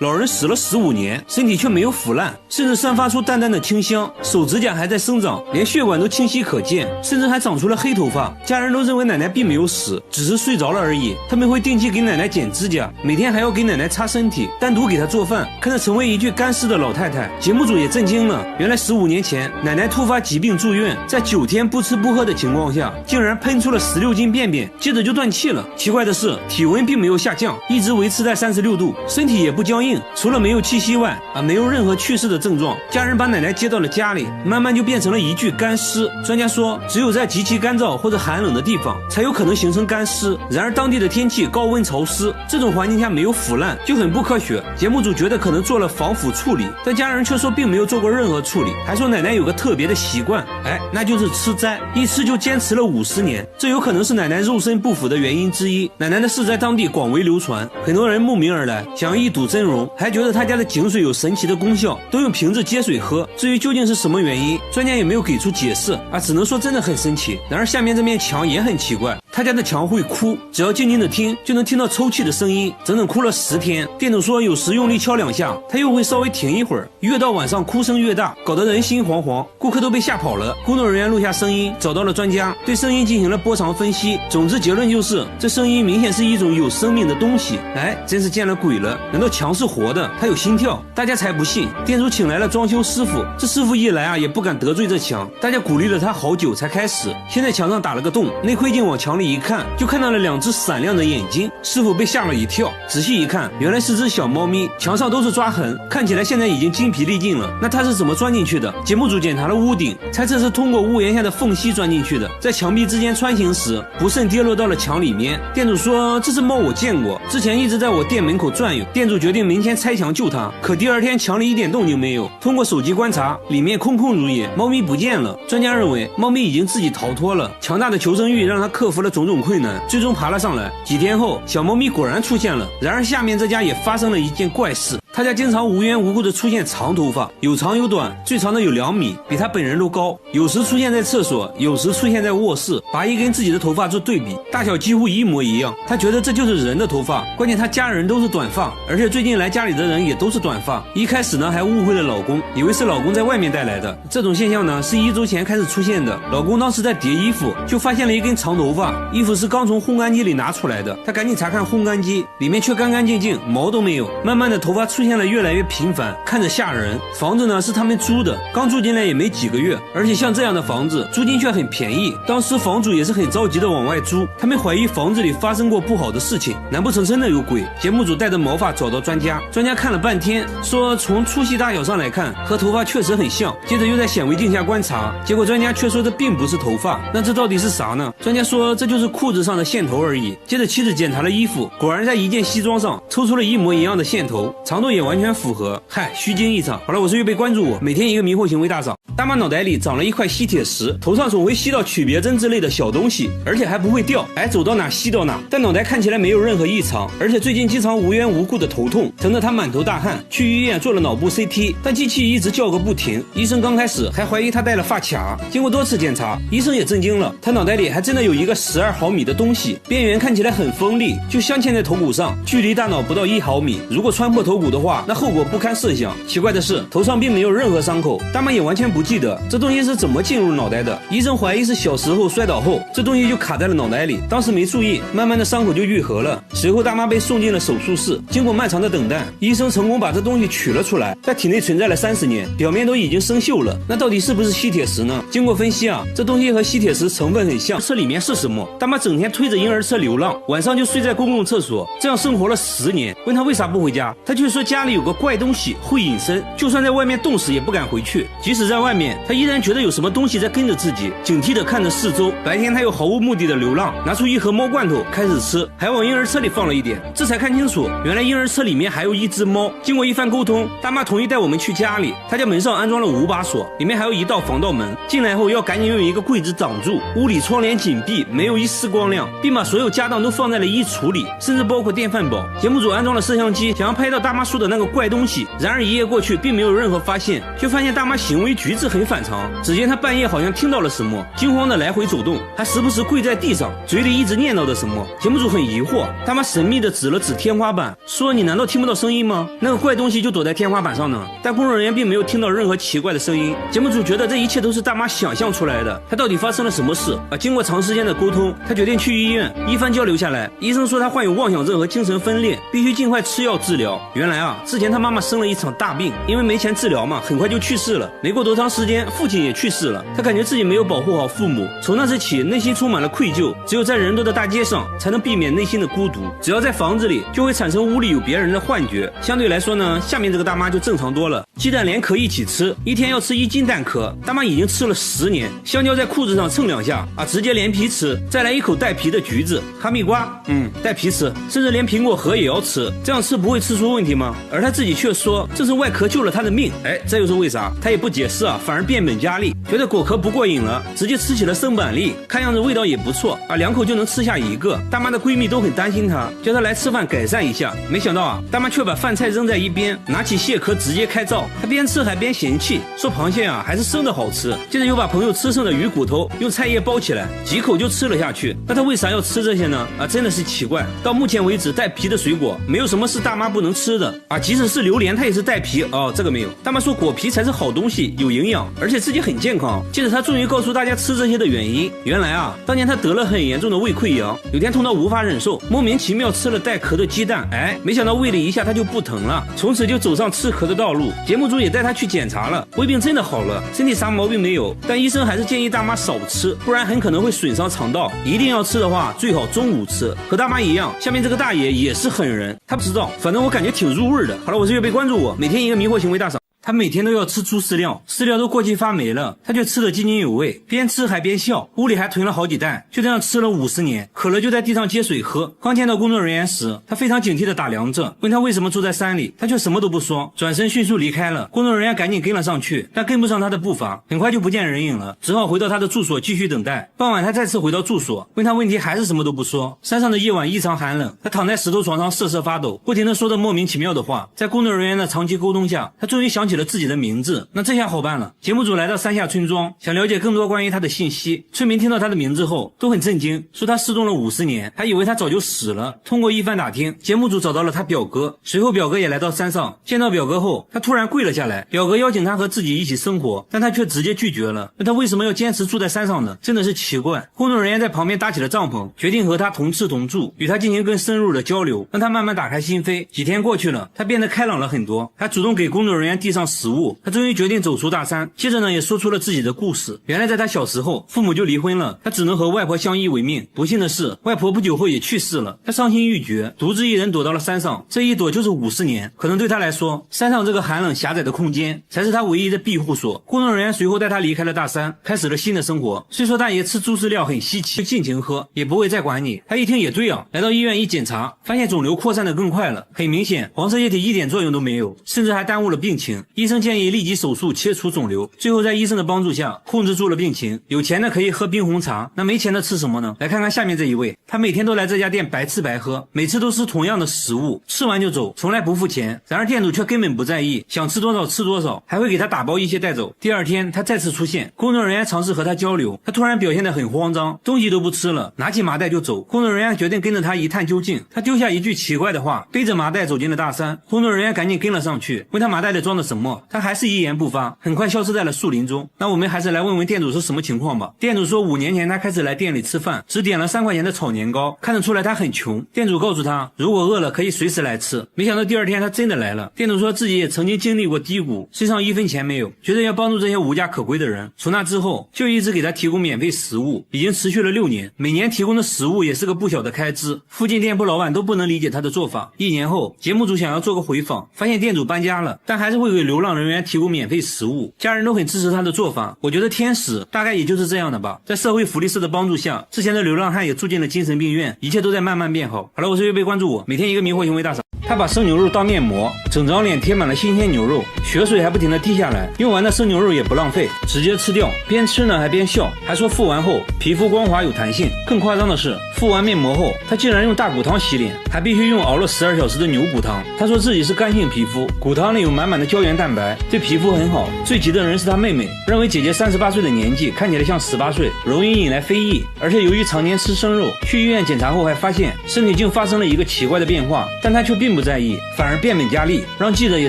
老人死了15年，身体却没有腐烂，甚至散发出淡淡的清香，手指甲还在生长，连血管都清晰可见，甚至还长出了黑头发。家人都认为奶奶并没有死，只是睡着了而已。他们会定期给奶奶剪指甲，每天还要给奶奶擦身体，单独给她做饭。看着成为一具干尸的老太太，节目组也震惊了。原来15年前，奶奶突发疾病住院，在9天不吃不喝的情况下，竟然喷出了16斤便便，接着就断气了。奇怪的是，体温并没有下降，一直维持在36度，身体也不僵硬，除了没有气息外，没有任何去世的症状。家人把奶奶接到了家里，慢慢就变成了一具干尸。专家说，只有在极其干燥或者寒冷的地方，才有可能形成干尸。然而当地的天气高温潮湿，这种环境下没有腐烂，就很不科学。节目组觉得可能做了防腐处理，但家人却说并没有做过任何处理，还说奶奶有个特别的习惯，那就是吃斋，一吃就坚持了50年。这有可能是奶奶肉身不腐的原因之一。奶奶的事在当地广为流传，很多人慕名而来，想要一睹真容，还觉得他家的井水有神奇的功效，都用瓶子接水喝。至于究竟是什么原因，专家也没有给出解释只能说真的很神奇。然而下面这面墙也很奇怪，他家的墙会哭，只要静静的听就能听到抽泣的声音，整整哭了10天。店主说有时用力敲2下，他又会稍微停一会儿，越到晚上哭声越大，搞得人心惶惶，顾客都被吓跑了。工作人员录下声音，找到了专家，对声音进行了波长分析，总之结论就是这声音明显是一种有生命的东西。真是见了鬼了，难道墙是活的，它有心跳？大家才不信。店主请来了装修师傅，这师傅一来也不敢得罪这墙，大家鼓励了他好久才开始。现在墙上打了个洞，内窥镜往墙里一看，就看到了2只闪亮的眼睛。师傅被吓了一跳，仔细一看，原来是只小猫咪，墙上都是抓痕，看起来现在已经精疲力尽了。那它是怎么钻进去的？节目组检查了屋顶，猜测是通过屋檐下的缝隙钻进去的，在墙壁之间穿行时不慎跌落到了墙里面。店主说这只猫我见过，之前一直在我店门口转悠。店主决定明天拆墙救它，可第2天墙里一点动静没有，通过手机观察，里面空空如也，猫咪不见了。专家认为猫咪已经自己逃脱了，强大的求生欲让它克服了种种困难，最终爬了上来。几天后，小猫咪果然出现了。然而下面这家也发生了一件怪事，他家经常无缘无故的出现长头发，有长有短，最长的有2米，比他本人都高，有时出现在厕所，有时出现在卧室，拔一根自己的头发做对比，大小几乎一模一样。他觉得这就是人的头发，关键他家人都是短发，而且最近来家里的人也都是短发。一开始呢还误会了老公，以为是老公在外面带来的。这种现象呢是1周前开始出现的，老公当时在叠衣服，就发现了一根长头发，衣服是刚从烘干机里拿出来的，他赶紧查看烘干机，里面却干干净净，毛都没有。慢慢的头发出现了越来越频繁，看着吓人。房子呢是他们租的，刚住进来也没几个月，而且像这样的房子租金却很便宜，当时房主也是很着急的往外租，他们怀疑房子里发生过不好的事情，难不成真的有鬼？节目组带着毛发找到专家，专家看了半天，说从粗细大小上来看和头发确实很像，接着又在显微镜下观察，结果专家却说这并不是头发，那这到底是啥呢？专家说这就是裤子上的线头而已。接着妻子检查了衣服，果然在一件西装上抽出了一模一样的线头，长度也完全符合。虚惊一场。好了，我是预备关注我，每天一个迷惑行为大赏。大妈脑袋里长了一块吸铁石，头上总会吸到曲别针之类的小东西，而且还不会掉，走到哪吸到哪。但脑袋看起来没有任何异常，而且最近经常无缘无故的头痛，疼得她满头大汗，去医院做了脑部 CT， 但机器一直叫个不停。医生刚开始还怀疑她戴了发卡，经过多次检查，医生也震惊了，她脑袋里还真的有一个12毫米的东西，边缘看起来很锋利，就镶嵌在头骨上，距离大脑不到1毫米，如果穿破头骨的话，那后果不堪设想。奇怪的是，头上并没有任何伤口，大妈也完全不记得这东西是怎么进入脑袋的。医生怀疑是小时候摔倒后，这东西就卡在了脑袋里，当时没注意，慢慢的伤口就愈合了。随后大妈被送进了手术室，经过漫长的等待，医生成功把这东西取了出来，在体内存在了30年，表面都已经生锈了。那到底是不是吸铁石呢？经过分析这东西和吸铁石成分很像。这里面是什么？大妈整天推着婴儿车流浪，晚上就睡在公共厕所，这样生活了10年。问她为啥不回家，她却说家里有个怪东西会隐身，就算在外面冻死也不敢回去。即使在外面，她依然觉得有什么东西在跟着自己，警惕地看着四周。白天她又毫无目的的流浪，拿出一盒猫罐头开始吃，还往婴儿车里放了一点，这才看清楚，原来婴儿车里面还有一只猫。经过一番沟通，大妈同意带我们去家里，她家门上安装了5把锁，里面还有一道防盗门，进来后要赶紧用一个柜子挡住，屋里窗帘紧闭，没有一丝光亮，并把所有家当都放在了衣橱里，甚至包括电饭煲。节目组安装了摄像机，想要拍到大妈说的的那个怪东西。然而一夜过去，并没有任何发现，却发现大妈行为举止很反常。只见她半夜好像听到了什么，惊慌的来回走动，还时不时跪在地上，嘴里一直念叨着什么。节目组很疑惑，大妈神秘的指了指天花板，说：“你难道听不到声音吗？那个怪东西就躲在天花板上呢。”但工作人员并没有听到任何奇怪的声音。节目组觉得这一切都是大妈想象出来的，她到底发生了什么事？经过长时间的沟通，她决定去医院。一番交流下来，医生说她患有妄想症和精神分裂，必须尽快吃药治疗。原来之前她妈妈生了一场大病，因为没钱治疗嘛，很快就去世了。没过多长时间，父亲也去世了。她感觉自己没有保护好父母，从那时起内心充满了愧疚。只有在人多的大街上，才能避免内心的孤独。只要在房子里，就会产生屋里有别人的幻觉。相对来说呢，下面这个大妈就正常多了。鸡蛋连壳一起吃，一天要吃1斤蛋壳，大妈已经吃了10年。香蕉在裤子上蹭2下直接连皮吃，再来一口带皮的橘子。哈密瓜带皮吃，甚至连苹果核也要吃，这样吃不会吃出问题吗？而他自己却说这是外壳救了他的命。这又是为啥？他也不解释反而变本加厉，觉得果壳不过瘾了，直接吃起了生板栗，看样子味道也不错2口就能吃下1个。大妈的闺蜜都很担心她，叫她来吃饭改善一下。没想到大妈却把饭菜扔在一边，拿起蟹壳直接开灶。她边吃还边嫌弃，说螃蟹还是生的好吃。接着又把朋友吃剩的鱼骨头用菜叶包起来，几口就吃了下去。那她为啥要吃这些呢？真的是奇怪。到目前为止，带皮的水果没有什么是大妈不能吃的即使是榴莲，它也是带皮这个没有。大妈说果皮才是好东西，有营养，而且自己很健康。接着她终于告诉大家吃这些的原因。原来当年她得了很严重的胃溃疡，有天痛到无法忍受，莫名其妙吃了带壳的鸡蛋，没想到胃里一下她就不疼了，从此就走上吃壳的道路。节目组也带她去检查了，胃病真的好了，身体啥毛病没有，但医生还是建议大妈少吃，不然很可能会损伤肠道。一定要吃的话，最好中午吃。和大妈一样，下面这个大爷也是狠人，他不知道，反正我感觉挺入味的。好了，我是月贝，关注我，每天一个迷惑行为大赏。他每天都要吃猪饲料，饲料都过期发霉了，他却吃得津津有味，边吃还边笑，屋里还囤了好几袋，就这样吃了50年。渴了就在地上接水喝。刚见到工作人员时，他非常警惕地打量着，问他为什么住在山里，他却什么都不说，转身迅速离开了。工作人员赶紧跟了上去，但跟不上他的步伐，很快就不见人影了，只好回到他的住所继续等待。傍晚他再次回到住所，问他问题还是什么都不说。山上的夜晚异常寒冷，他躺在石头床上瑟瑟发抖，不停地说着莫名其妙的话。在工作人员的长期沟通下，他终于想起了自己的名字。那这下好办了，节目组来到山下村庄，想了解更多关于他的信息。村民听到他的名字后都很震惊，说他失踪了50年，还以为他早就死了。通过一番打听，节目组找到了他表哥，随后表哥也来到山上。见到表哥后，他突然跪了下来，表哥邀请他和自己一起生活，但他却直接拒绝了。那他为什么要坚持住在山上呢？真的是奇怪。工作人员在旁边搭起了帐篷，决定和他同吃同住，与他进行更深入的交流，让他慢慢打开心扉。几天过去了，他变得开朗了很多，还主动给工作人员递上食物。他终于决定走出大山，接着呢也说出了自己的故事。原来在他小时候，父母就离婚了，他只能和外婆相依为命。不幸的是，外婆不久后也去世了，他伤心欲绝，独自一人躲到了山上。这一躲就是50年，可能对他来说，山上这个寒冷狭窄的空间才是他唯一的庇护所。工作人员随后带他离开了大山，开始了新的生活。虽说大爷吃猪饲料很稀奇，尽情喝，也不会再管你。他一听也对来到医院一检查，发现肿瘤扩散得更快了，很明显黄色液体一点作用都没有，甚至还耽误了病情。医生建议立即手术切除肿瘤，最后在医生的帮助下控制住了病情。有钱的可以喝冰红茶，那没钱的吃什么呢？来看看下面这一位，他每天都来这家店白吃白喝，每次都吃同样的食物，吃完就走，从来不付钱。然而店主却根本不在意，想吃多少吃多少，还会给他打包一些带走。第二天他再次出现，工作人员尝试和他交流，他突然表现得很慌张，东西都不吃了，拿起麻袋就走。工作人员决定跟着他一探究竟，他丢下一句奇怪的话，背着麻袋走进了大山。工作人员赶紧跟了上去，问他麻袋里装的什么，他还是一言不发，很快消失在了树林中。那我们还是来问问店主是什么情况吧。店主说5年前他开始来店里吃饭，只点了3块钱的炒年糕，看得出来他很穷。店主告诉他，如果饿了可以随时来吃。没想到第二天他真的来了。店主说自己也曾经经历过低谷，身上1分钱没有，觉得要帮助这些无家可归的人。从那之后就一直给他提供免费食物，已经持续了6年，每年提供的食物也是个不小的开支。附近店铺老板都不能理解他的做法。1年后，节目组想要做个回访，发现店主搬家了，但还是会给流浪人员提供免费食物，家人都很支持他的做法。我觉得天使大概也就是这样的吧。在社会福利社的帮助下，之前的流浪汉也住进了精神病院，一切都在慢慢变好。好了，我是月贝，关注我，每天一个迷惑行为大赏。他把生牛肉当面膜，整张脸贴满了新鲜牛肉，血水还不停地滴下来。用完的生牛肉也不浪费，直接吃掉。边吃呢还边笑，还说敷完后皮肤光滑有弹性。更夸张的是，敷完面膜后，他竟然用大骨汤洗脸，还必须用熬了12小时的牛骨汤。他说自己是干性皮肤，骨汤里有满满的胶原蛋白，对皮肤很好。最急的人是他妹妹，认为姐姐38岁的年纪看起来像18岁，容易引来非议。而且由于常年吃生肉，去医院检查后还发现身体竟发生了一个奇怪的变化，但他却并不在意，反而变本加厉，让记者也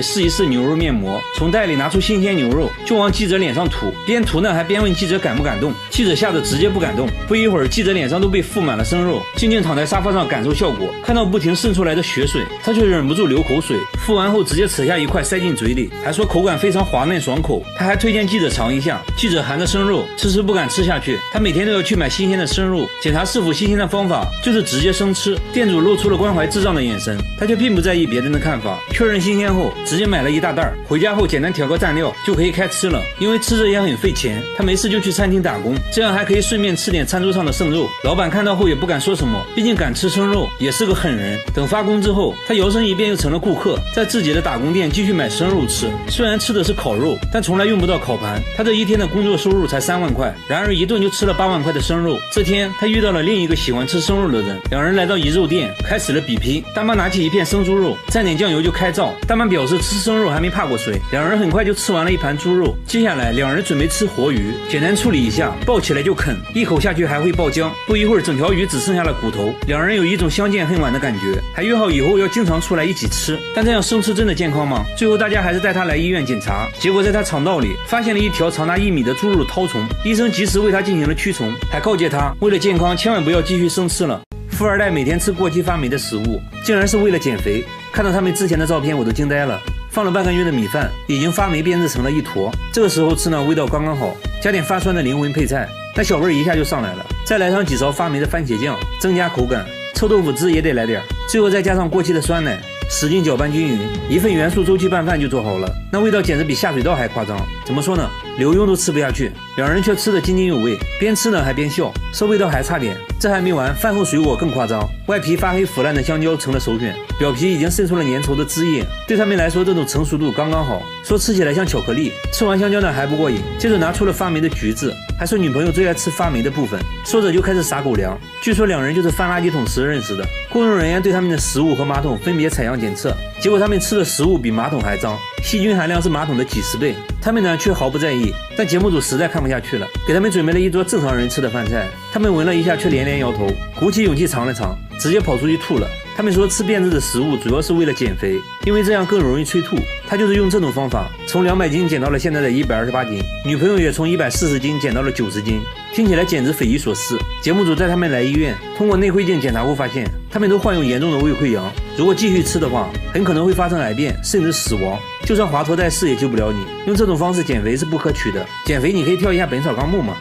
试一试牛肉面膜。从袋里拿出新鲜牛肉，就往记者脸上涂，边涂呢还边问记者感不感动。记者吓得直接不敢动。不一会儿，记者脸上都被覆满了生肉，静静躺在沙发上感受效果。看到不停渗出来的血水，他却忍不住流口水。敷完后直接扯下一块塞进嘴里，还说口感非常滑嫩爽口。他还推荐记者尝一下。记者含着生肉，迟迟不敢吃下去。他每天都要去买新鲜的生肉，检查是否新鲜的方法就是直接生吃。店主露出了关怀智障的眼神，他却并不在意别人的看法。确认新鲜后，直接买了一大袋，回家后简单调个蘸料就可以开吃了。因为吃着也很费钱，他没事就去餐厅打工，这样还可以顺便吃点餐桌上的剩肉。老板看到后也不敢说什么，毕竟敢吃生肉也是个狠人。等发工之后，他摇身一变又成了顾客，在自己的打工店继续买生肉吃。虽然吃的是烤肉，但从来用不到烤盘。他这一天的工作收入才3万块，然而一顿就吃了8万块的生肉。这天他遇到了另一个喜欢吃生肉的人，两人来到一肉店，开始了比拼。大妈拿起一片生猪肉，蘸点酱油就开灶。大妈表示吃生肉还没怕过谁，两人很快就吃完了一盘猪肉。接下来两人准备吃活鱼，简单处理一下，抱起来就啃，一口下去还会爆浆。不一会儿，整条鱼只剩下了骨头。两人有一种相见恨晚的感觉，还约好以后要经常出来一起吃。但这样生吃真的健康吗？最后大家还是带他来医院检查，结果在他肠道里发现了一条长达1米的猪肉绦虫。医生及时为他进行了驱虫，还告诫他为了健康千万不要继续生吃了。富二代每天吃过期发霉的食物，竟然是为了减肥。看到他们之前的照片我都惊呆了，放了半个月的米饭已经发霉编制成了一坨，这个时候吃呢味道刚刚好，加点发酸的灵魂配菜，那小味一下就上来了。再来上几勺发霉的番茄酱，增加口感，臭豆腐汁也得来点，最后再加上过期的酸奶，使劲搅拌均匀，一份元素周期拌饭就做好了。那味道简直比下水道还夸张，怎么说呢，刘墉都吃不下去，两人却吃得津津有味，边吃呢还边笑，说味道还差点。这还没完，饭后水果更夸张，外皮发黑腐烂的香蕉成了首选，表皮已经渗出了粘稠的汁液，对他们来说这种成熟度刚刚好，说吃起来像巧克力。吃完香蕉呢还不过瘾，接着拿出了发霉的橘子，还说女朋友最爱吃发霉的部分，说着就开始撒狗粮。据说两人就是翻垃圾桶时认识的。工作人员对他们的食物和马桶分别采样检测，结果他们吃的食物比马桶还脏，细菌含量是马桶的几10倍，他们呢却毫不在意。但节目组实在看不下去了，给他们准备了一桌正常人吃的饭菜，他们闻了一下却连连摇头，鼓起勇气尝了尝，直接跑出去吐了。他们说吃变质的食物主要是为了减肥，因为这样更容易催吐。他就是用这种方法从200斤减到了现在的128斤，女朋友也从140斤减到了90斤，听起来简直匪夷所思。节目组带他们来医院，通过内窥镜检查后发现他们都患有严重的胃溃疡，如果继续吃的话很可能会发生癌变甚至死亡，就算华佗在世也救不了你。用这种方式减肥是不可取的，减肥你可以跳一下本草纲目嘛。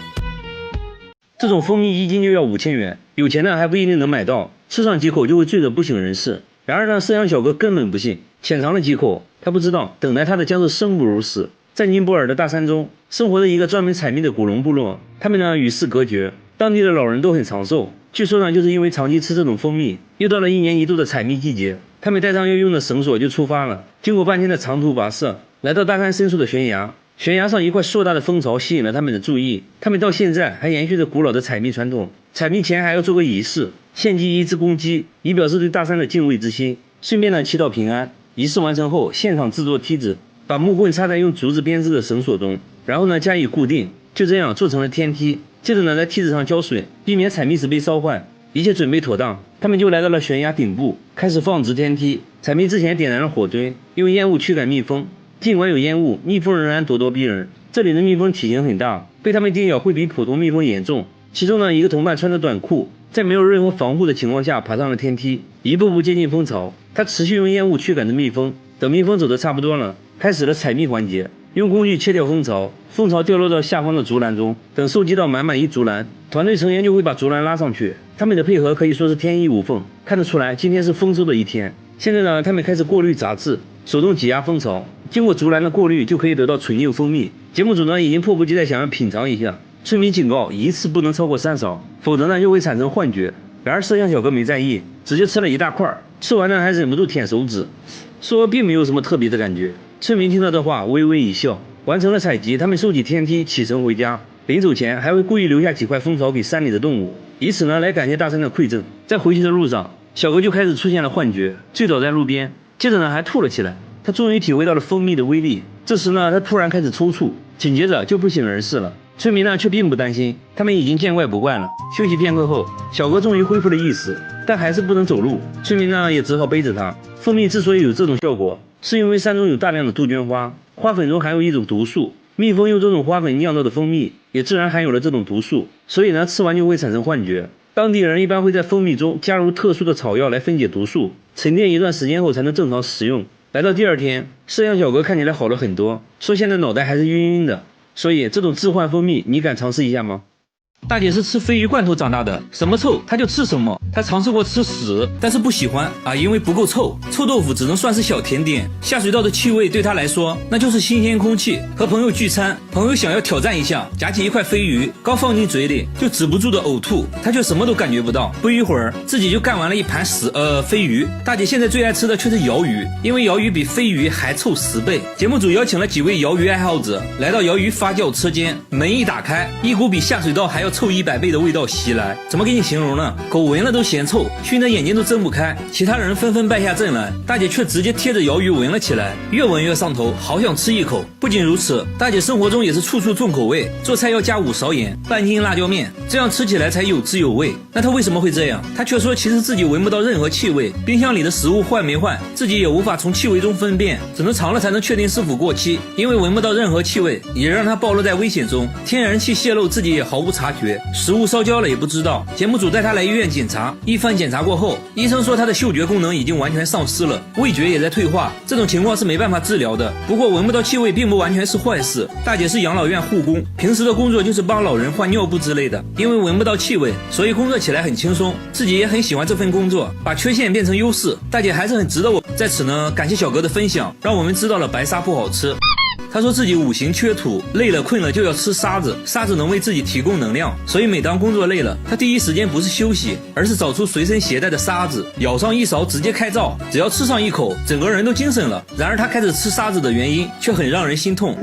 这种蜂蜜1斤就要5000元，有钱的还不一定能买到，吃上几口就会醉得不省人事。然而呢，摄阳小哥根本不信，浅尝了几口，他不知道等待他的将是生不如死。在尼泊尔的大山中生活着一个专门采蜜的古龙部落，他们呢与世隔绝，当地的老人都很长寿，据说呢就是因为长期吃这种蜂蜜。又到了1年1度的采蜜季节，他们带上要用的绳索就出发了。经过半天的长途跋涉，来到大山深处的悬崖，悬崖上一块硕大的蜂巢吸引了他们的注意。他们到现在还延续着古老的采蜜传统，采蜜前还要做个仪式，献祭一只公鸡，以表示对大山的敬畏之心，顺便呢祈祷平安。仪式完成后，现场制作梯子，把木棍插在用竹子编织的绳索中，然后呢加以固定，就这样做成了天梯。接着呢在梯子上浇水，避免采蜜时被烧坏。一切准备妥当，他们就来到了悬崖顶部，开始放置天梯。采蜜之前点燃了火堆，用烟雾驱赶蜜蜂。尽管有烟雾，蜜蜂仍然咄咄逼人。这里的蜜蜂体型很大，被他们叮咬会比普通蜜蜂严重。其中呢一个同伴穿着短裤，在没有任何防护的情况下爬上了天梯，一步步接近蜂巢。他持续用烟雾驱赶着蜜蜂，等蜜蜂走得差不多了，开始了采蜜环节。用工具切掉蜂巢，蜂巢掉落到下方的竹篮中，等收集到满满一竹篮，团队成员就会把竹篮拉上去。他们的配合可以说是天衣无缝，看得出来今天是丰收的一天。现在呢他们开始过滤杂质，手动挤压蜂巢，经过竹篮的过滤就可以得到纯幼蜂蜜。节目组呢已经迫不及待想要品尝一下，村民警告一次不能超过3勺，否则呢又会产生幻觉。然而摄像小哥没在意，直接吃了一大块，吃完呢还忍不住舔手指，说并没有什么特别的感觉。村民听到这话微微一笑。完成了采集，他们收起天梯启程回家。临走前还会故意留下几块蜂巢给山里的动物，以此呢来感谢大山的馈赠。在回去的路上，小哥就开始出现了幻觉，最早在路边，接着呢还吐了起来。他终于体会到了蜂蜜的威力，这时呢他突然开始抽搐，紧接着就不省人事了。村民呢却并不担心，他们已经见怪不怪了。休息片刻后，小哥终于恢复了意识，但还是不能走路，村民呢也只好背着他。蜂蜜之所以有这种效果，是因为山中有大量的杜鹃花，花粉中含有一种毒素，蜜蜂用这种花粉酿造的蜂蜜也自然含有了这种毒素，所以呢吃完就会产生幻觉。当地人一般会在蜂蜜中加入特殊的草药来分解毒素，沉淀一段时间后才能正常食用。来到第二天，摄像小哥看起来好了很多，说现在脑袋还是晕晕的，所以这种致幻蜂蜜你敢尝试一下吗？大姐是吃鲱鱼罐头长大的，什么臭她就吃什么。她尝试过吃屎，但是不喜欢啊，因为不够臭。臭豆腐只能算是小甜点，下水道的气味对她来说那就是新鲜空气。和朋友聚餐，朋友想要挑战一下，夹起一块鲱鱼，刚放进嘴里就止不住的呕吐，她却什么都感觉不到。不一会儿，自己就干完了一盘鲱鱼。大姐现在最爱吃的却是鳐鱼，因为鳐鱼比鲱鱼还臭10倍。节目组邀请了几位鳐鱼爱好者来到鳐鱼发酵车间，门一打开，一股比下水道还要臭100倍的味道袭来，怎么给你形容呢？狗闻了都嫌臭，熏得眼睛都睁不开。其他人纷纷败下阵来，大姐却直接贴着鳐鱼闻了起来，越闻越上头，好想吃一口。不仅如此，大姐生活中也是处处重口味，做菜要加5勺盐，半斤辣椒面，这样吃起来才有滋有味。那她为什么会这样？她却说其实自己闻不到任何气味，冰箱里的食物坏没坏，自己也无法从气味中分辨，只能尝了才能确定是否过期。因为闻不到任何气味，也让她暴露在危险中，天然气泄漏自己也毫无察觉，食物烧焦了也不知道。节目组带他来医院检查，一番检查过后，医生说他的嗅觉功能已经完全丧失了，味觉也在退化，这种情况是没办法治疗的。不过闻不到气味并不完全是坏事，大姐是养老院护工，平时的工作就是帮老人换尿布之类的，因为闻不到气味，所以工作起来很轻松，自己也很喜欢这份工作，把缺陷变成优势。大姐还是很值得我在此呢感谢小哥的分享，让我们知道了白沙不好吃。他说自己5行缺土，累了困了就要吃沙子，沙子能为自己提供能量，所以每当工作累了，他第一时间不是休息，而是找出随身携带的沙子，舀上一勺直接开灶，只要吃上一口，整个人都精神了。然而他开始吃沙子的原因却很让人心痛。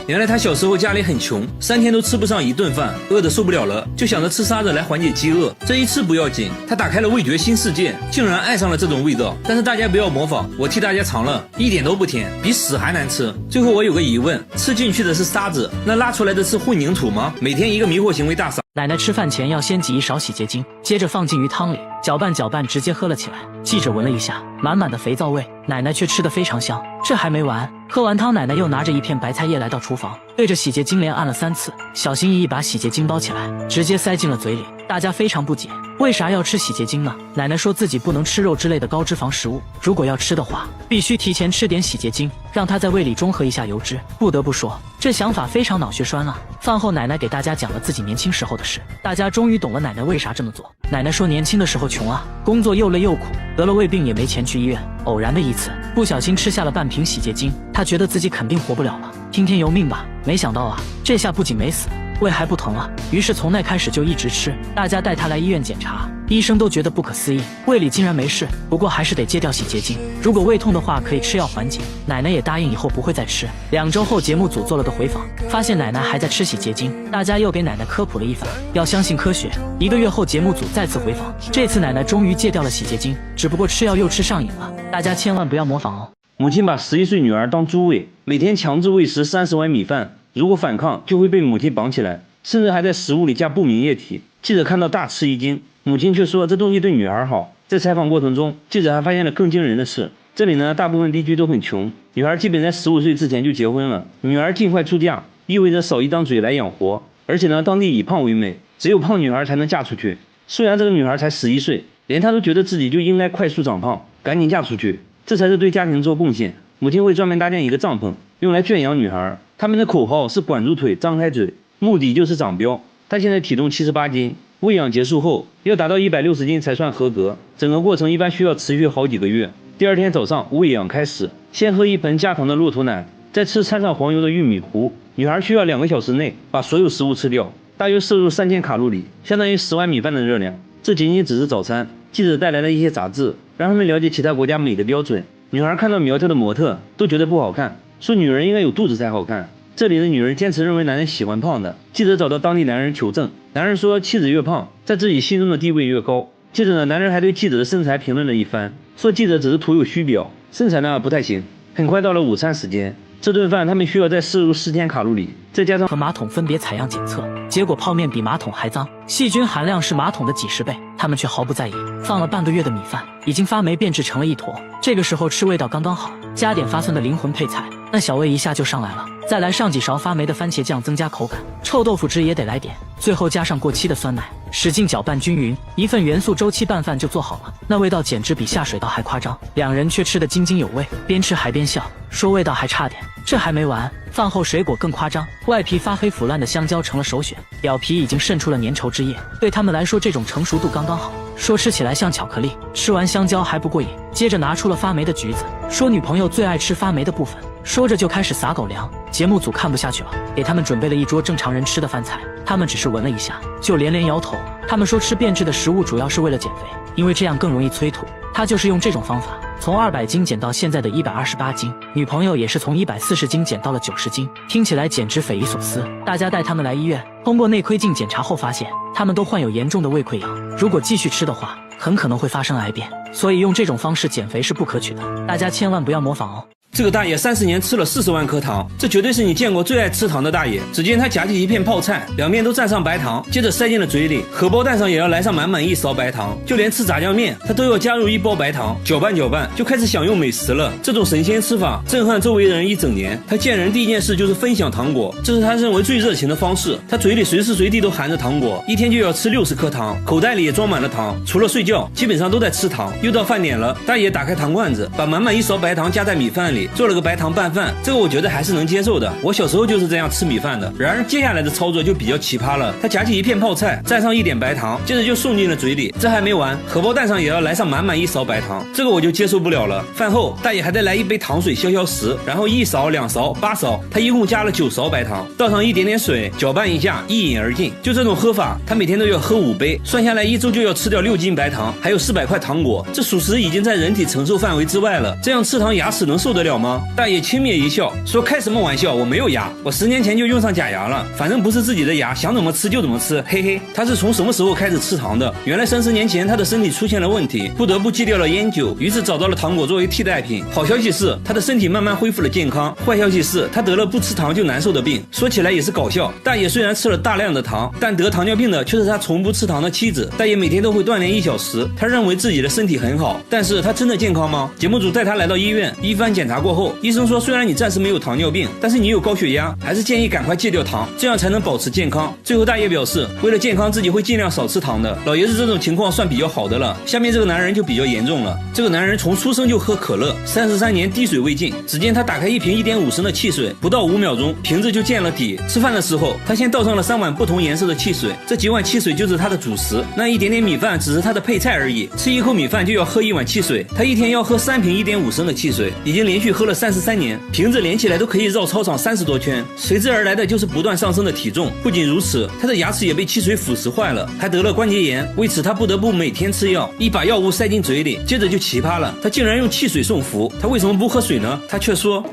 原来他小时候家里很穷，3天都吃不上1顿饭，饿得受不了了，就想着吃沙子来缓解饥饿。这一吃不要紧，他打开了味觉新世界，竟然爱上了这种味道。但是大家不要模仿，我替大家尝了，一点都不甜，比屎还难吃。最后我有个疑问，吃进去的是沙子，那拉出来的是混凝土吗？每天一个迷惑行为大赏。奶奶吃饭前要先挤1勺洗洁精，接着放进鱼汤里，搅拌搅拌，直接喝了起来。记者闻了一下，满满的肥皂味，奶奶却吃得非常香。这还没完，喝完汤，奶奶又拿着一片白菜叶来到厨房，对着洗洁精连按了3次，小心翼翼把洗洁精包起来，直接塞进了嘴里。大家非常不解，为啥要吃洗洁精呢？奶奶说自己不能吃肉之类的高脂肪食物，如果要吃的话，必须提前吃点洗洁精，让它在胃里中和一下油脂。不得不说，这想法非常脑血栓啊。饭后，奶奶给大家讲了自己年轻时候的事，大家终于懂了奶奶为啥这么做。奶奶说年轻的时候穷啊，工作又累又苦，得了胃病也没钱去医院，偶然的一次不小心吃下了半瓶洗洁精，她觉得自己肯定活不了了，听天由命吧。没想到啊，这下不仅没死，胃还不疼了，于是从那开始就一直吃。大家带她来医院检查，医生都觉得不可思议，胃里竟然没事，不过还是得戒掉洗洁精，如果胃痛的话可以吃药缓解。奶奶也答应以后不会再吃。2周后，节目组做了个回访，发现奶奶还在吃洗洁精，大家又给奶奶科普了一番，要相信科学。1个月后，节目组再次回访，这次奶奶终于戒掉了洗洁精，只不过吃药又吃上瘾了，大家千万不要模仿哦。母亲把11岁女儿当猪喂，每天强制喂食30碗米饭，如果反抗就会被母亲绑起来，甚至还在食物里加不明液体。记者看到大吃一惊，母亲却说这东西对女孩好。在采访过程中，记者还发现了更惊人的事，这里呢大部分地区都很穷，女孩基本在15岁之前就结婚了，女儿尽快出嫁意味着少一张嘴来养活，而且呢当地以胖为美，只有胖女孩才能嫁出去。虽然这个女孩才11岁，连她都觉得自己就应该快速长胖，赶紧嫁出去，这才是对家庭做贡献。母亲会专门搭建一个帐篷用来圈养女孩，他们的口号是管住腿张开嘴，目的就是长膘。她现在体重78斤，喂养结束后要达到160斤才算合格，整个过程一般需要持续好几个月。第2天早上喂养开始，先喝1盆加糖的骆驼奶，再吃掺上黄油的玉米糊。女孩需要2个小时内把所有食物吃掉，大约摄入3000卡路里，相当于10碗米饭的热量。这仅仅只是早餐。记者带来了一些杂志，让他们了解其他国家美的标准。女孩看到苗条的模特都觉得不好看，说女人应该有肚子才好看。这里的女人坚持认为男人喜欢胖的。记者找到当地男人求证，男人说妻子越胖，在自己心中的地位越高。接着呢，男人还对记者的身材评论了一番，说记者只是徒有虚表，身材呢不太行。很快到了午餐时间，这顿饭他们需要再摄入4000卡路里，再加上和马桶分别采样检测，结果泡面比马桶还脏，细菌含量是马桶的几10倍，他们却毫不在意。放了半个月的米饭已经发霉变质成了一坨，这个时候吃味道刚刚好，加点发酸的灵魂配菜，那小味一下就上来了。再来上几勺发霉的番茄酱增加口感，臭豆腐汁也得来点，最后加上过期的酸奶，使劲搅拌均匀，一份元素周期拌饭就做好了。那味道简直比下水道还夸张，两人却吃得津津有味，边吃还边笑，说味道还差点。这还没完，饭后水果更夸张，外皮发黑腐烂的香蕉成了首选，表皮已经渗出了粘稠汁液，对他们来说这种成熟度刚刚好，说吃起来像巧克力。吃完香蕉还不过瘾，接着拿出了发霉的橘子，说女朋友最爱吃发霉的部分，说着就开始撒狗粮。节目组看不下去了，给他们准备了一桌正常人吃的饭菜，他们只是闻了一下就连连摇头。他们说吃变质的食物主要是为了减肥，因为这样更容易催吐。他就是用这种方法从200斤减到现在的128斤，女朋友也是从140斤减到了90斤，听起来简直匪夷所思。大家带他们来医院，通过内窥镜检查后发现，他们都患有严重的胃溃疡，如果继续吃的话，很可能会发生癌变，所以用这种方式减肥是不可取的，大家千万不要模仿哦。这个大爷30年吃了40万颗糖，这绝对是你见过最爱吃糖的大爷。只见他夹起一片泡菜，两面都蘸上白糖，接着塞进了嘴里，荷包蛋上也要来上满满1勺白糖，就连吃炸酱面他都要加入1包白糖，搅拌搅拌就开始享用美食了。这种神仙吃法震撼周围人一整年。他见人第一件事就是分享糖果，这是他认为最热情的方式。他嘴里随时随地都含着糖果，一天就要吃60颗糖，口袋里也装满了糖，除了睡觉基本上都在吃糖。又到饭点了，大爷打开糖罐子，把满满1勺白糖加在米饭里，做了个白糖拌饭，这个我觉得还是能接受的，我小时候就是这样吃米饭的。然而接下来的操作就比较奇葩了，他夹起一片泡菜，蘸上一点白糖，接着就送进了嘴里。这还没完，荷包蛋上也要来上满满1勺白糖，这个我就接受不了了。饭后大爷还得来一杯糖水消消食，然后1勺2勺8勺，他一共加了9勺白糖，倒上一点点水，搅拌一下，一饮而尽。就这种喝法，他每天都要喝5杯，算下来1周就要吃掉6斤白糖，还有400块糖果，这属实已经在人体承受范围之外了。这样吃糖牙齿能受得了吗？大爷轻蔑一笑，说开什么玩笑，我没有牙，我10年前就用上假牙了，反正不是自己的牙，想怎么吃就怎么吃，嘿嘿。他是从什么时候开始吃糖的？原来30年前他的身体出现了问题，不得不戒掉了烟酒，于是找到了糖果作为替代品。好消息是他的身体慢慢恢复了健康，坏消息是他得了不吃糖就难受的病。说起来也是搞笑，大爷虽然吃了大量的糖，但得糖尿病的却是他从不吃糖的妻子。大爷每天都会锻炼1小时，他认为自己的身体很好，但是他真的健康吗？节目组带他来到医院，一番检查过后，医生说虽然你暂时没有糖尿病，但是你有高血压，还是建议赶快戒掉糖，这样才能保持健康。最后大爷表示，为了健康自己会尽量少吃糖的。老爷子这种情况算比较好的了，下面这个男人就比较严重了。这个男人从出生就喝可乐，33年滴水未进。只见他打开一瓶1.5升的汽水，不到5秒钟瓶子就见了底。吃饭的时候他先倒上了3碗不同颜色的汽水，这几碗汽水就是他的主食，那一点点米饭只是他的配菜而已。吃一口米饭就要喝1碗汽水，他一天要喝3瓶1.5升的汽水，已经连续喝了33年，瓶子连起来都可以绕操场30多圈。随之而来的就是不断上升的体重。不仅如此，他的牙齿也被汽水腐蚀坏了，还得了关节炎，为此他不得不每天吃药，一把药物塞进嘴里。接着就奇葩了，他竟然用汽水送服，他为什么不喝水呢？他却说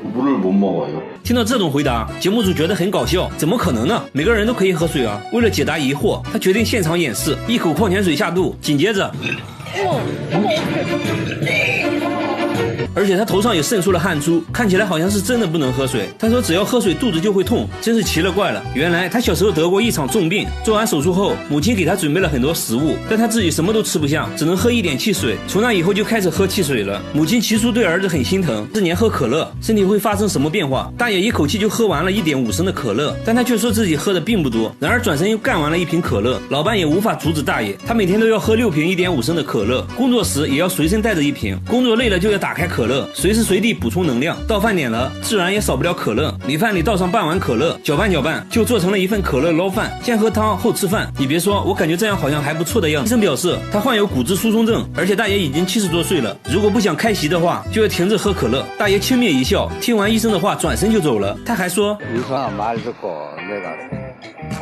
听到这种回答，节目组觉得很搞笑，怎么可能呢？每个人都可以喝水啊。为了解答疑惑，他决定现场演示，一口矿泉水下肚，紧接着而且他头上也渗出了汗珠，看起来好像是真的不能喝水。他说只要喝水肚子就会痛，真是奇了怪了。原来他小时候得过一场重病，做完手术后母亲给他准备了很多食物，但他自己什么都吃不下，只能喝一点汽水。从那以后就开始喝汽水了。母亲起初对儿子很心疼，4年喝可乐身体会发生什么变化？大爷一口气就喝完了1.5升的可乐，但他却说自己喝的并不多，然而转身又干完了1瓶可乐。老伴也无法阻止大爷，他每天都要喝6瓶1.5升的可乐，工作时也要随身带着1瓶，工作累了就要打开可乐，随时随地补充能量。到饭点了，自然也少不了可乐，米饭里倒上半碗可乐，搅拌搅拌就做成了一份可乐捞饭，先喝汤后吃饭。你别说，我感觉这样好像还不错的样子。医生表示他患有骨质疏松症，而且大爷已经70多岁了，如果不想开席的话就要停止喝可乐。大爷轻蔑一笑，听完医生的话转身就走了。他还说你说买这个那个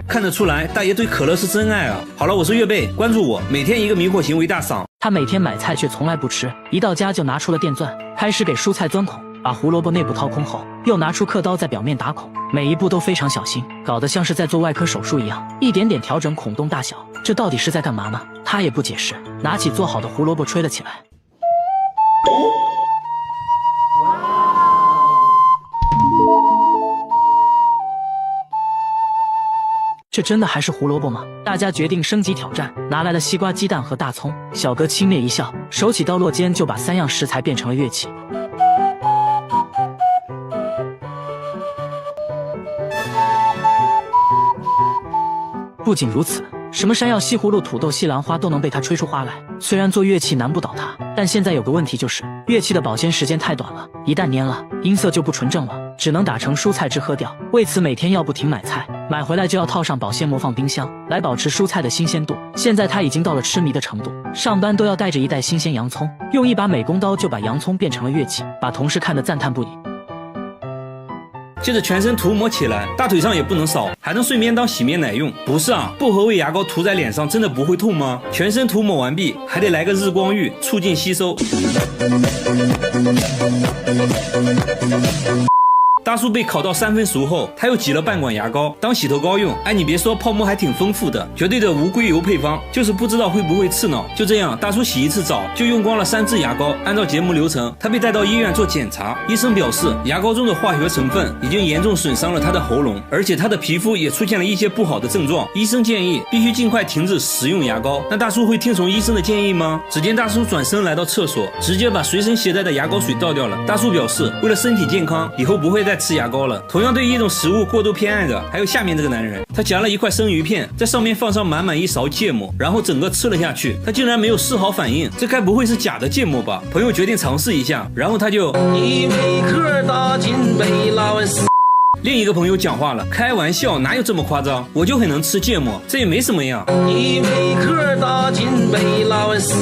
看得出来，大爷对可乐是真爱啊！好了，我是岳贝，关注我，每天一个迷惑行为大赏。他每天买菜却从来不吃，一到家就拿出了电钻，开始给蔬菜钻孔，把胡萝卜内部掏空后，又拿出刻刀在表面打孔，每一步都非常小心，搞得像是在做外科手术一样，一点点调整孔洞大小。这到底是在干嘛呢？他也不解释，拿起做好的胡萝卜吹了起来。这真的还是胡萝卜吗？大家决定升级挑战，拿来了西瓜、鸡蛋和大葱。小哥轻蔑一笑，手起刀落间就把3样食材变成了乐器。不仅如此，什么山药、西葫芦、土豆、西兰花都能被他吹出花来。虽然做乐器难不倒他，但现在有个问题，就是乐器的保鲜时间太短了，一旦蔫了，音色就不纯正了，只能打成蔬菜汁喝掉。为此每天要不停买菜，买回来就要套上保鲜膜放冰箱，来保持蔬菜的新鲜度。现在他已经到了痴迷的程度，上班都要带着一袋新鲜洋葱，用一把美工刀就把洋葱变成了乐器，把同事看得赞叹不已。接着全身涂抹起来，大腿上也不能少，还能顺便当洗面奶用。不是啊，薄荷味牙膏涂在脸上真的不会痛吗？全身涂抹完毕，还得来个日光浴，促进吸收。大叔被烤到3分熟后，他又挤了半管牙膏当洗头膏用。哎，你别说，泡沫还挺丰富的，绝对的无硅油配方，就是不知道会不会刺挠。就这样，大叔洗一次澡就用光了3支牙膏。按照节目流程，他被带到医院做检查，医生表示牙膏中的化学成分已经严重损伤了他的喉咙，而且他的皮肤也出现了一些不好的症状。医生建议必须尽快停止使用牙膏。那大叔会听从医生的建议吗？只见大叔转身来到厕所，直接把随身携带的牙膏水倒掉了。大叔表示，为了身体健康，以后不会再吃牙膏了。同样对一种食物过度偏爱的还有下面这个男人，他夹了一块生鱼片，在上面放上满满一勺芥末，然后整个吃了下去。他竟然没有丝毫反应，这该不会是假的芥末吧？朋友决定尝试一下，然后他就一杯壳打进杯拉完屎。另一个朋友讲话了，开玩笑，哪有这么夸张？我就很能吃芥末，这也没什么呀。一杯壳打进杯拉完屎。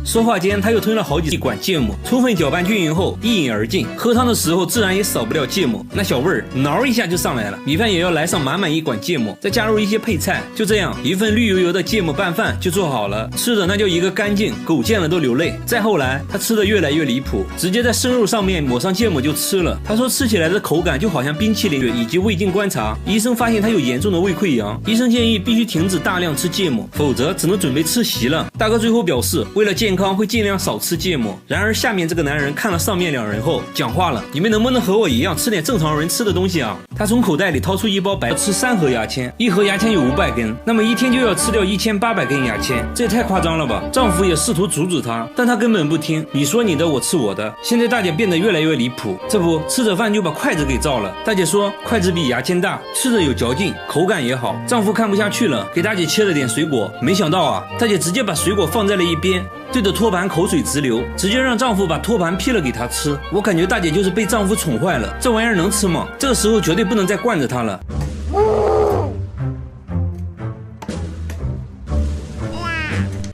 说话间，他又吞了好几管芥末，充分搅拌均匀后一饮而尽。喝汤的时候自然也少不了芥末，那小味儿挠一下就上来了。米饭也要来上满满一管芥末，再加入一些配菜，就这样一份绿油油的芥末拌饭就做好了。吃的那叫一个干净，狗见了都流泪。再后来，他吃的越来越离谱，直接在生肉上面抹上芥末就吃了。他说吃起来的口感就好像冰淇淋，以及未经观察，医生发现他有严重的胃溃疡，医生建议必须停止大量吃芥末，否则只能准备吃席了。大哥最后表示，为了健康会尽量少吃芥末。然而下面这个男人看了上面2人后讲话了，你们能不能和我一样吃点正常人吃的东西啊？他从口袋里掏出一包白，吃3盒牙签，一盒牙签有500根，那么一天就要吃掉1800根牙签，这也太夸张了吧。丈夫也试图阻止他，但他根本不听，你说你的，我吃我的。现在大姐变得越来越离谱，这不吃着饭就把筷子给照了。大姐说筷子比牙签大，吃着有嚼劲，口感也好。丈夫看不下去了，给大姐切了点水果，没想到啊，大姐直接把水果放在了一边，对着托盘口水直流，直接让丈夫把托盘劈了给她吃。我感觉大姐就是被丈夫宠坏了，这玩意儿能吃吗？这个时候绝对不能再惯着她了。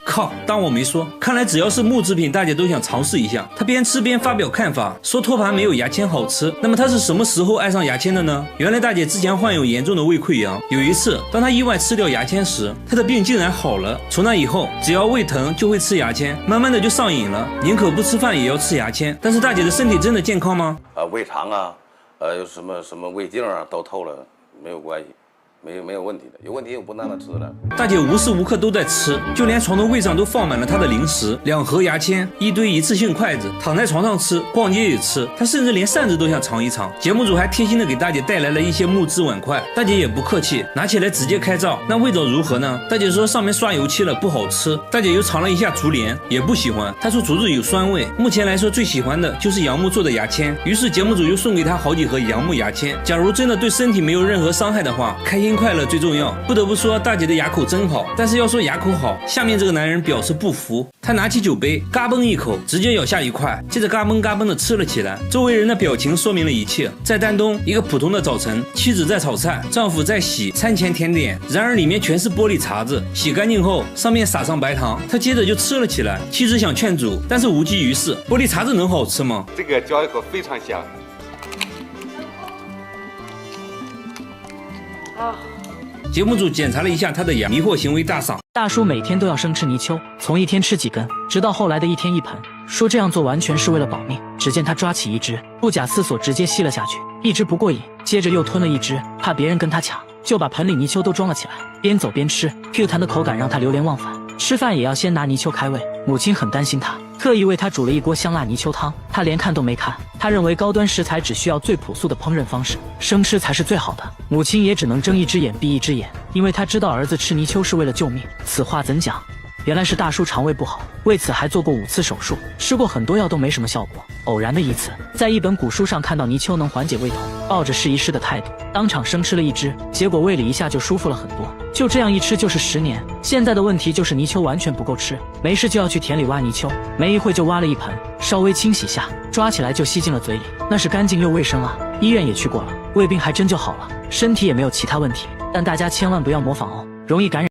靠，当我没说。看来只要是木制品，大家都想尝试一下。他边吃边发表看法，说托盘没有牙签好吃。那么他是什么时候爱上牙签的呢？原来大姐之前患有严重的胃溃疡，有一次当她意外吃掉牙签时，她的病竟然好了。从那以后，只要胃疼就会吃牙签，慢慢的就上瘾了，宁可不吃饭也要吃牙签。但是大姐的身体真的健康吗？胃肠啊，有什么胃镜啊都透了，没有关系。没有问题的，有问题我不让他吃了。大姐无时无刻都在吃，就连床头柜上都放满了她的零食，2盒牙签，一堆一次性筷子，躺在床上吃，逛街也吃，她甚至连扇子都想尝一尝。节目组还贴心的给大姐带来了一些木质碗筷，大姐也不客气，拿起来直接开照。那味道如何呢？大姐说上面刷油漆了，不好吃。大姐又尝了一下竹帘，也不喜欢。她说竹子有酸味，目前来说最喜欢的就是杨木做的牙签。于是节目组又送给她好几盒杨木牙签。假如真的对身体没有任何伤害的话，开心快乐最重要。不得不说大姐的牙口真好，但是要说牙口好，下面这个男人表示不服。他拿起酒杯嘎嘣一口，直接咬下一块，接着嘎嘣嘎嘣的吃了起来。周围人的表情说明了一切。在丹东一个普通的早晨，妻子在炒菜，丈夫在洗餐前甜点，然而里面全是玻璃碴子，洗干净后上面撒上白糖，他接着就吃了起来。妻子想劝阻，但是无济于事。玻璃碴子能好吃吗？这个嚼一口非常香，节目组检查了一下他的牙，迷惑行为大赏。大叔每天都要生吃泥鳅，从一天吃几根，直到后来的一天一盆，说这样做完全是为了保命。只见他抓起一只，不假思索直接吸了下去，一只不过瘾，接着又吞了一只，怕别人跟他抢，就把盆里泥鳅都装了起来，边走边吃。Q 弹的口感让他流连忘返，吃饭也要先拿泥鳅开胃。母亲很担心他，特意为他煮了一锅香辣泥鳅汤，他连看都没看。他认为高端食材只需要最朴素的烹饪方式，生吃才是最好的。母亲也只能睁一只眼闭一只眼，因为他知道儿子吃泥鳅是为了救命。此话怎讲？原来是大叔肠胃不好，为此还做过5次手术，吃过很多药都没什么效果。偶然的一次，在一本古书上看到泥鳅能缓解胃痛，抱着试一试的态度，当场生吃了一只，结果胃里一下就舒服了很多。就这样一吃就是10年。现在的问题就是泥鳅完全不够吃，没事就要去田里挖泥鳅，没一会就挖了一盆，稍微清洗下，抓起来就吸进了嘴里，那是干净又卫生啊。医院也去过了，胃病还真就好了，身体也没有其他问题。但大家千万不要模仿哦，容易感染。